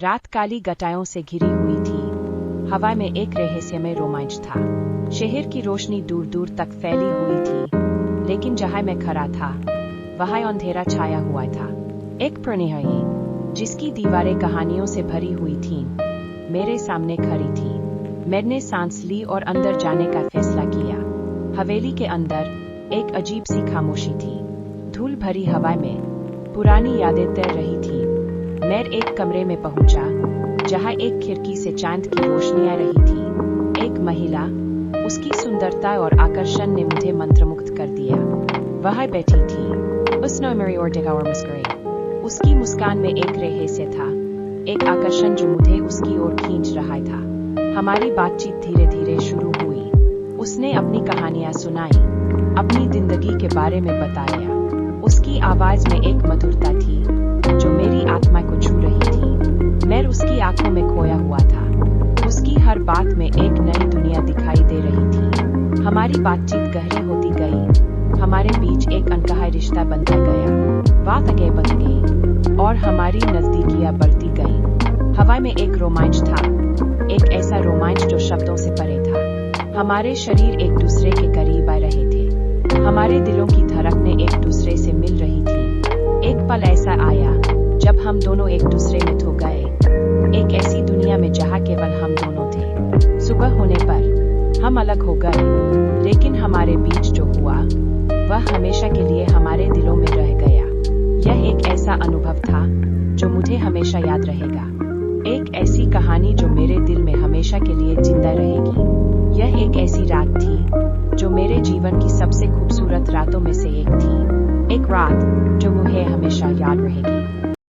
रात काली घटाओं से घिरी हुई थी। हवा में एक रहस्यमय रोमांच था। शहर की रोशनी दूर दूर तक फैली हुई थी, लेकिन जहां मैं खड़ा था वहां अंधेरा छाया हुआ था। एक प्रहरी जिसकी दीवारें कहानियों से भरी हुई थीं, मेरे सामने खड़ी थी। मैंने सांस ली और अंदर जाने का फैसला किया। हवेली के अंदर एक अजीब सी खामोशी थी। धूल भरी हवा में पुरानी यादें तैर रही थी। मैं एक कमरे में पहुंचा जहां एक खिड़की से चांद की रोशनी आ रही थी। एक महिला, उसकी सुंदरता और आकर्षण ने मुझे मंत्रमुग्ध कर दिया। वह बैठी थी, उसने मेरी ओर देखा और मुस्कुराई। उसकी मुस्कान में एक रहस्य था, एक आकर्षण जो मुझे उसकी ओर खींच रहा था। हमारी बातचीत धीरे धीरे शुरू हुई। उसने अपनी कहानियां सुनाई, अपनी जिंदगी के बारे में बताया। उसकी आवाज में एक मधुरता थी जो मेरी आत्मा को छू रही थी। मैं उसकी आंखों में खोया हुआ था। उसकी हर बात में एक नई दुनिया दिखाई दे रही थी। हमारी बातचीत गहरी होती गई। हमारे बीच एक अनकहा रिश्ता बनता गया। बात आगे बढ़ गई और हमारी नजदीकियां बढ़ती गई। हवा में एक रोमांच था, एक ऐसा रोमांच जो शब्दों से परे था। हमारे शरीर एक दूसरे के करीब आ रहे थे। हमारे दिलों की धड़कनें एक दूसरे से मिल रही थी। एक पल ऐसा आया जब हम दोनों एक दूसरे में खो गए, एक ऐसी दुनिया में जहां केवल हम दोनों थे। सुबह होने पर हम अलग हो गए, लेकिन हमारे बीच जो हुआ वह हमेशा के लिए हमारे दिलों में रह गया। यह एक ऐसा अनुभव था जो मुझे हमेशा याद रहेगा, एक ऐसी कहानी जो मेरे दिल में हमेशा के लिए जिंदा रहेगी। यह एक ऐसी रात थी जो मेरे जीवन की सबसे खूबसूरत रातों में से एक थी, एक रात जो मुझे हमेशा याद रहेगी।